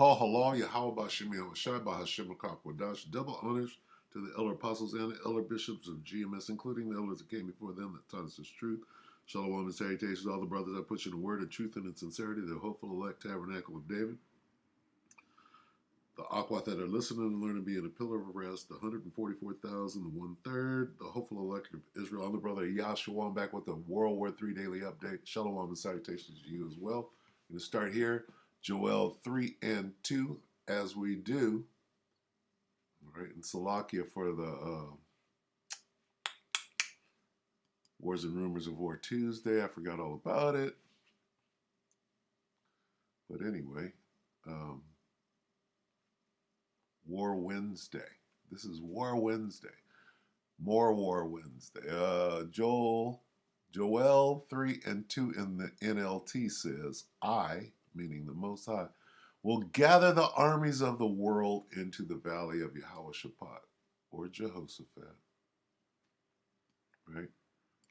Call halal Yahweh Bashim Yahushai Bahashim Wadash. Double honors to the elder apostles and the elder bishops of GMS, including the elders that came before them that taught us this truth. Shalom and salutations to all the brothers that put you in the word of truth and in sincerity, the hopeful elect tabernacle of David. The Aquat that are listening and learning, being a pillar of rest, the 144,000, the 1/3, the hopeful elect of Israel. I'm the brother Yahshua. I'm back with the World War III Daily Update. Shalom and salutations to you as well. I'm going to start here, Joel 3 and 2, as we do. All right, and Salakia for the Wars and Rumors of War Tuesday. I forgot all about it. But anyway, War Wednesday. This is War Wednesday. More War Wednesday. Joel 3 and 2 in the NLT says, I, meaning the Most High, will gather the armies of the world into the valley of Yehoshaphat, or Jehoshaphat. Right?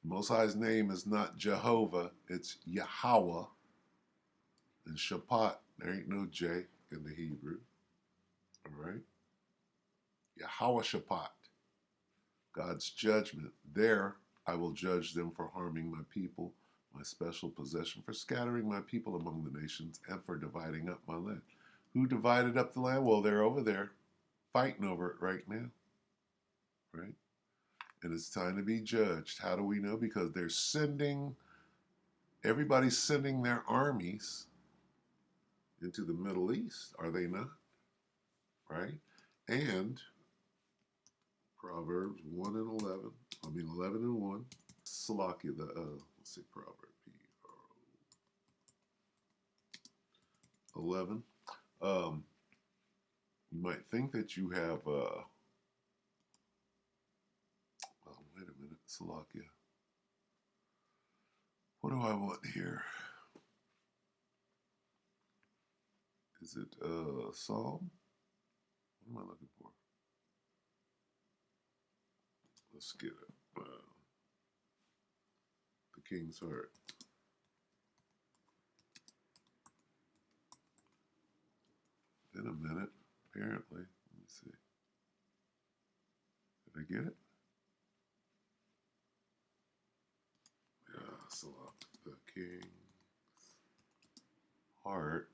Most High's name is not Jehovah, it's Yahweh. And Shaphat, there ain't no J in the Hebrew. All right? Yehoshaphat, God's judgment. There I will judge them for harming my people, my special possession, for scattering my people among the nations, and for dividing up my land. Who divided up the land? Well, they're over there fighting over it right now. Right? And it's time to be judged. How do we know? Because they're everybody's sending their armies into the Middle East, are they not? Right? And Proverbs 1 and 11, 11 and 1, Salakia, let's see, Proverbs 11. You might think that you have, wait a minute, Salakia. What do I want here? Is it Psalm? What am I looking for? Let's get it. The King's Heart. In a minute, apparently. Let me see. Did I get it? Yeah, so the King's Heart.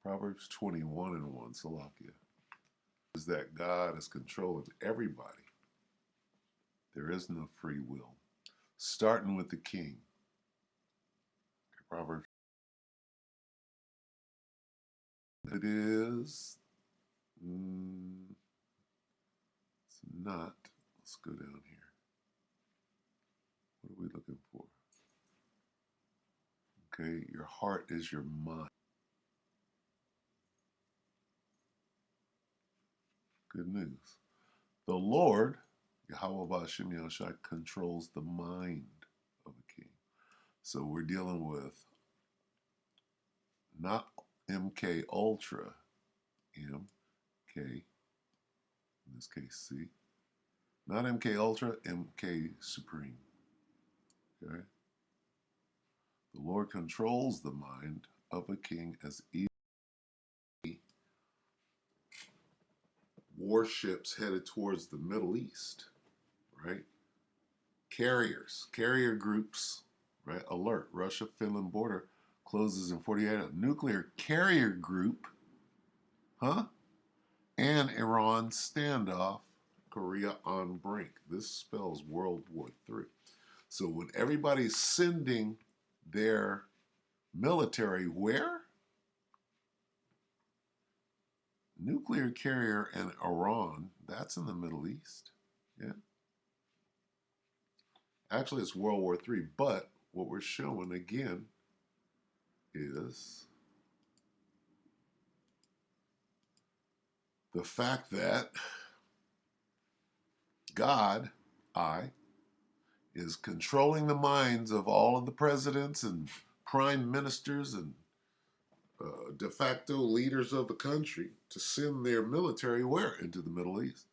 Proverbs 21 and 1, Salakia, is that God is controlling everybody. There is no free will. Starting with the king. Proverbs. It is. It's not. Let's go down here. What are we looking for? Okay, your heart is your mind. Good news. The Lord, Yahweh Ba'Shem Yahushai, controls the mind of a king. So we're dealing with not MK Ultra, MK, in this case C, not MK Ultra, MK Supreme. Okay? The Lord controls the mind of a king as warships headed towards the Middle East, right? Carrier groups, right? Alert, Russia-Finland border closes in 48 hours. Nuclear carrier group, and Iran standoff, Korea on brink. This spells World War III. So when everybody's sending their military where? Nuclear carrier and Iran, that's in the Middle East. Yeah. Actually, it's World War III, but what we're showing again is the fact that God, is controlling the minds of all of the presidents and prime ministers and de facto leaders of the country to send their military where? Into the Middle East.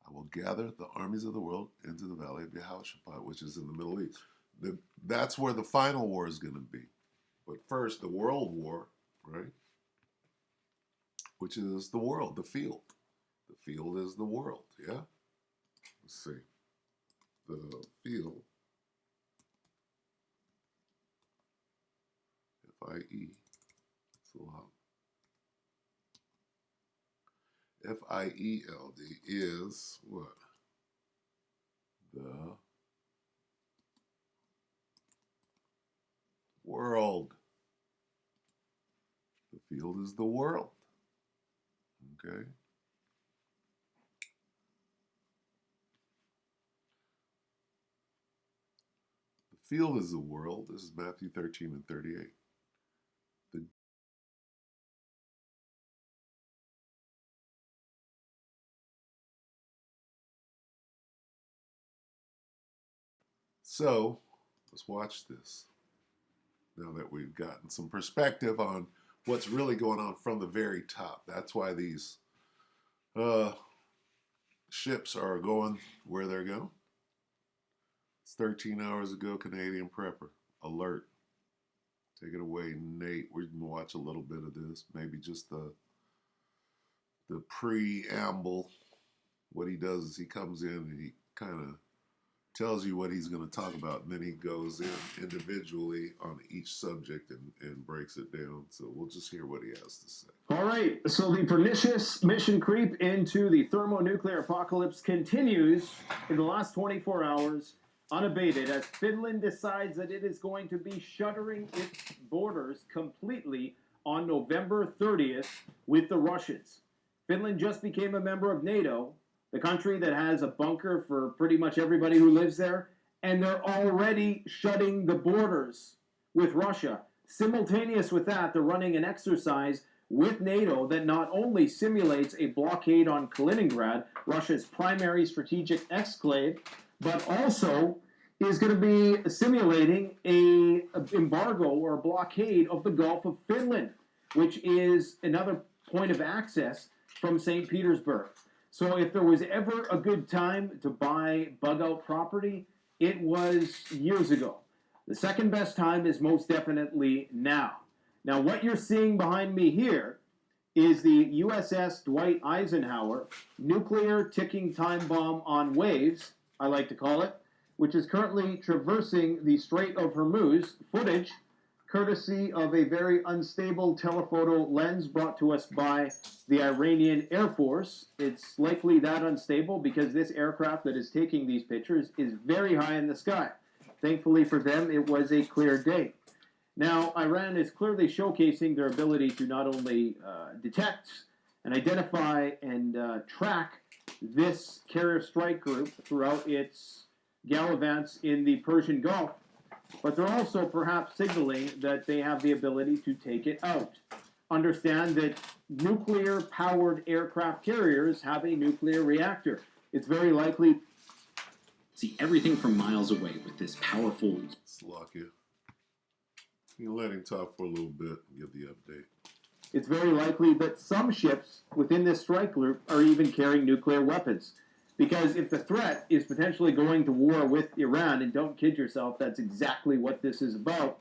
I I will gather the armies of the world into the valley of Yehoshaphat, which is in the Middle East. That's where the final war is going to be. But first, the world war, right? Which is the world, the field. The field is the world, yeah? Let's see. The field, F-I-E, it's a lot. F-I-E-L-D is what? The world. The field is the world. Okay? The field is the world. This is Matthew 13 and 38. The So, let's watch this. Now that we've gotten some perspective on what's really going on from the very top. That's why these ships are going where they're going. It's 13 hours ago, Canadian Prepper. Alert. Take it away, Nate. We can watch a little bit of this. Maybe just the preamble. What he does is he comes in and he kind of tells you what he's going to talk about, and then he goes in individually on each subject and breaks it down. So we'll just hear what he has to say. All right, so the pernicious mission creep into the thermonuclear apocalypse continues in the last 24 hours, unabated, as Finland decides that it is going to be shuttering its borders completely on November 30th with the Russians. Finland just became a member of NATO, the country that has a bunker for pretty much everybody who lives there, and they're already shutting the borders with Russia. Simultaneous with that, they're running an exercise with NATO that not only simulates a blockade on Kaliningrad, Russia's primary strategic exclave, but also is going to be simulating an embargo or a blockade of the Gulf of Finland, which is another point of access from St. Petersburg. So if there was ever a good time to buy bug-out property, it was years ago. The second best time is most definitely now. Now, what you're seeing behind me here is the USS Dwight Eisenhower, nuclear ticking time bomb on waves, I like to call it, which is currently traversing the Strait of Hormuz. Footage courtesy of a very unstable telephoto lens brought to us by the Iranian Air Force. It's likely that unstable because this aircraft that is taking these pictures is very high in the sky. Thankfully for them, it was a clear day. Now, Iran is clearly showcasing their ability to not only detect and identify and track this carrier strike group throughout its gallivants in the Persian Gulf, but they're also perhaps signaling that they have the ability to take it out. Understand that nuclear-powered aircraft carriers have a nuclear reactor. It's very likely see everything from miles away with this powerful... Slovakia. You let him talk for a little bit and give the update. It's very likely that some ships within this strike group are even carrying nuclear weapons. Because if the threat is potentially going to war with Iran, and don't kid yourself, that's exactly what this is about,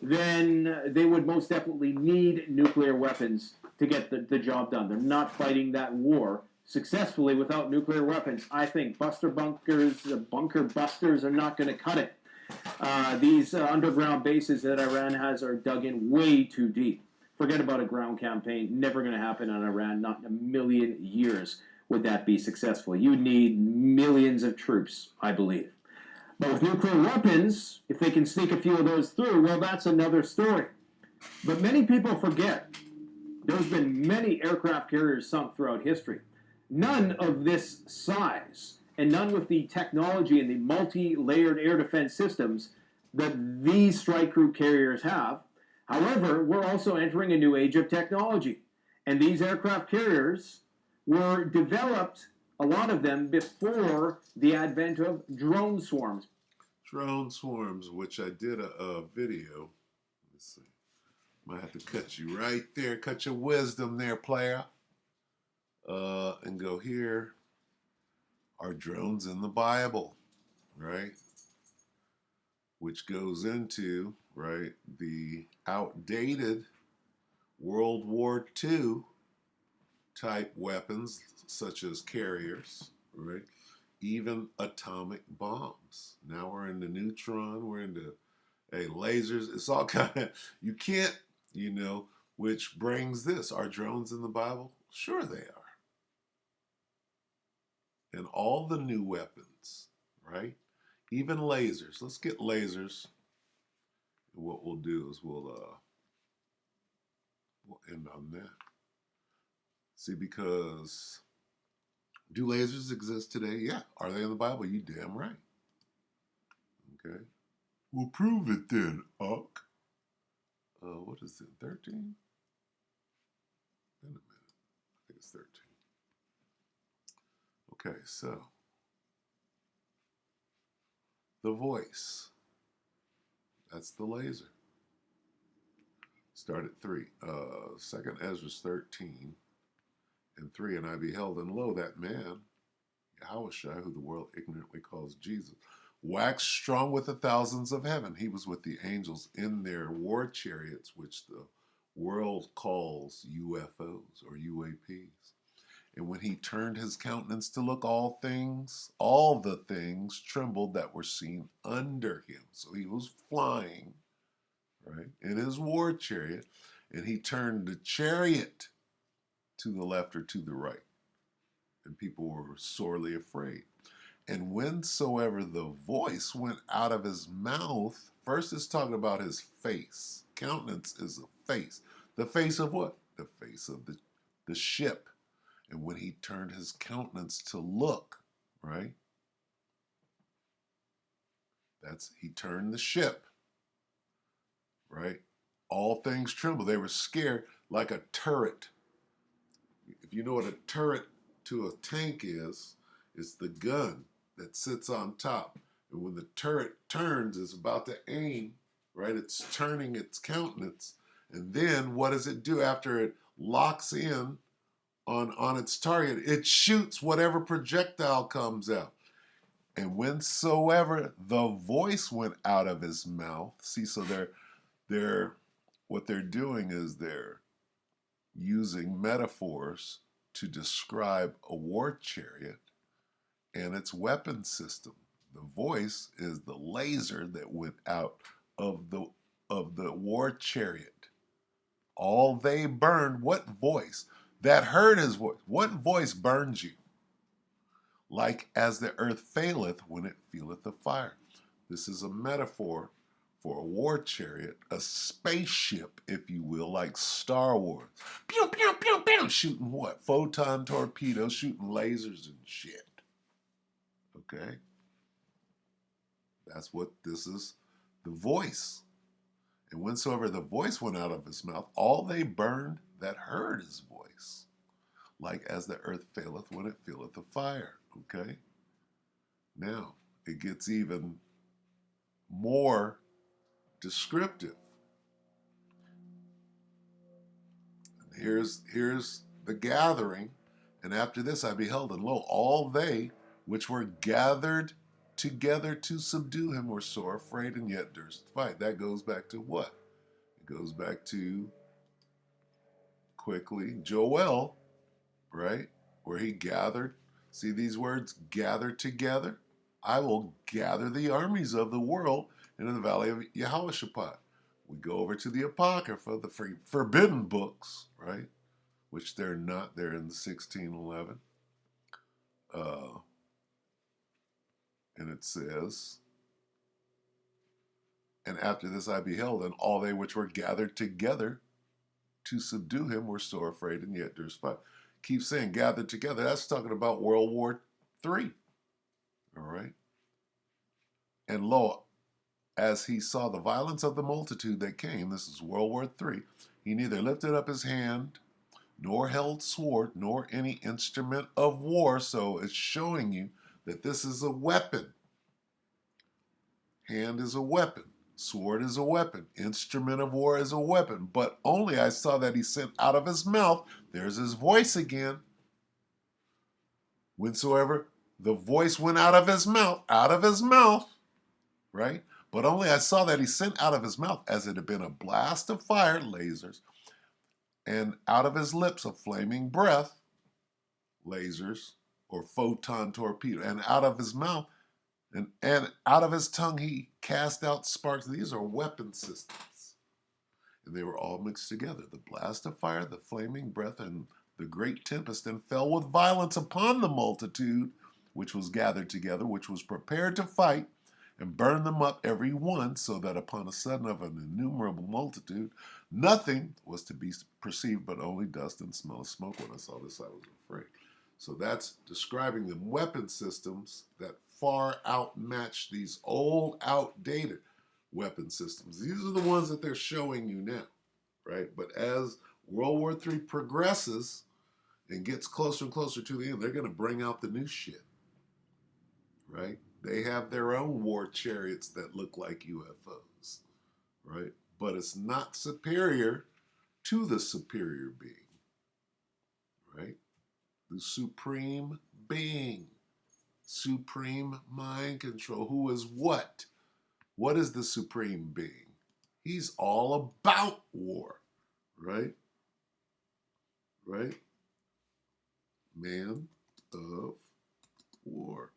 then they would most definitely need nuclear weapons to get the job done. They're not fighting that war successfully without nuclear weapons. I think bunker busters are not going to cut it. These underground bases that Iran has are dug in way too deep. Forget about a ground campaign. Never going to happen on Iran, not in a million years would that be successful. You need millions of troops, I believe. But with nuclear weapons, if they can sneak a few of those through, well, that's another story. But many people forget there's been many aircraft carriers sunk throughout history. None of this size, and none with the technology and the multi-layered air defense systems that these strike group carriers have. However, we're also entering a new age of technology. And these aircraft carriers were developed, a lot of them, before the advent of drone swarms. Drone swarms, which I did a video. Let's see. Might have to cut you right there. Cut your wisdom there, player. And go here. Are drones in the Bible, right? Which goes into, right, the outdated World War II type weapons such as carriers, right? Even atomic bombs. Now we're into neutron, we're into lasers. It's all kind of, you can't, which brings this. Are drones in the Bible? Sure they are. And all the new weapons, right? Even lasers. Let's get lasers. And what we'll do is we'll end on that. See, because do lasers exist today? Yeah. Are they in the Bible? You damn right. Okay. Well, prove it then, Uck. What is it? 13? Wait a minute. I think it's 13. Okay, so the voice. That's the laser. Start at 3. 2nd Ezra 13 and 3. And I beheld, and lo, that man, Yahushua, who the world ignorantly calls Jesus, waxed strong with the thousands of heaven. He was with the angels in their war chariots, which the world calls UFOs or UAPs. And when he turned his countenance to look, all the things trembled that were seen under him. So he was flying, right, in his war chariot, and he turned the chariot to the left or to the right. And people were sorely afraid. And whensoever the voice went out of his mouth, first it's talking about his face. Countenance is a face. The face of what? The face of the ship. And when he turned his countenance to look, right? He turned the ship, right? All things trembled. They were scared like a turret. If you know what a turret to a tank is, it's the gun that sits on top. And when the turret turns, it's about to aim, right? It's turning its countenance. And then what does it do after it locks in on its target? It shoots whatever projectile comes out. And whensoever the voice went out of his mouth, see, so what they're doing is they're using metaphors to describe a war chariot and its weapon system. The voice is the laser that went out of the war chariot. All they burned, what voice? That heard his voice. What voice burns you? Like as the earth faileth when it feeleth the fire. This is a metaphor for a war chariot, a spaceship, if you will, like Star Wars. Pew, pew, pew, pew, shooting what? Photon torpedoes, shooting lasers and shit. Okay? That's what this is, the voice. And whensoever the voice went out of his mouth, all they burned that heard his voice. Like as the earth faileth when it feeleth the fire. Okay? Now, it gets even more descriptive. Here's the gathering. And after this I beheld, and lo, all they which were gathered together to subdue him were sore afraid, and yet durst fight. That goes back to what? It goes back to, quickly, Joel, right? Where he gathered. See these words, gathered together? I will gather the armies of the world into the valley of Yehoshaphat. We go over to the Apocrypha, the forbidden books, right? Which they're not. They're in the 1611. And it says, and after this I beheld, and all they which were gathered together to subdue him were sore afraid, and yet durst fight. Keep saying gathered together. That's talking about World War III. All right. And lo, as he saw the violence of the multitude that came, this is World War III, he neither lifted up his hand, nor held sword, nor any instrument of war. So it's showing you that this is a weapon. Hand is a weapon. Sword is a weapon. Instrument of war is a weapon. But only I saw that he sent out of his mouth, there's his voice again, whensoever the voice went out of his mouth, right? But only I saw that he sent out of his mouth as it had been a blast of fire, lasers, and out of his lips a flaming breath, lasers, or photon torpedo, and out of his mouth and out of his tongue he cast out sparks. These are weapon systems. And they were all mixed together. The blast of fire, the flaming breath, and the great tempest, and fell with violence upon the multitude which was gathered together, which was prepared to fight, and burned them up every one, so that upon a sudden of an innumerable multitude, nothing was to be perceived but only dust and smell of smoke. When I saw this, I was afraid. So that's describing the weapon systems that far outmatch these old, outdated weapon systems. These are the ones that they're showing you now, right? But as World War III progresses and gets closer and closer to the end, they're going to bring out the new shit, right? They have their own war chariots that look like UFOs, right? But it's not superior to the superior being, right? The supreme being, supreme mind control, who is what? What is the supreme being? He's all about war, right? Right? Man of war.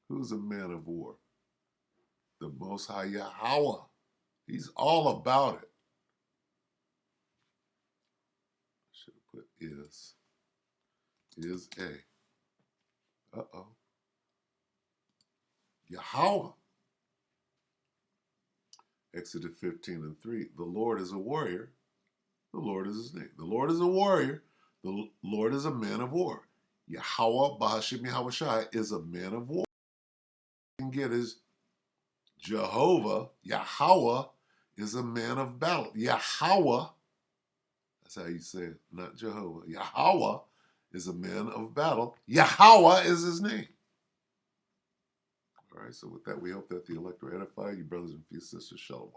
Who's a man of war? The Most High Yahweh. He's all about it. I should have put is. Is a. Uh-oh. Yahweh. Exodus 15:3. The Lord is a warrior. The Lord is his name. The Lord is a warrior. The Lord is a man of war. Yahweh Bahashim Yahweh Shai is a man of war. You can get is Jehovah, Yahweh is a man of battle. Yahweh, that's how you say it, not Jehovah. Yahweh is a man of battle. Yahweh is his name. All right, so with that, we hope that the elect will edify you, brothers and sisters. Shalom.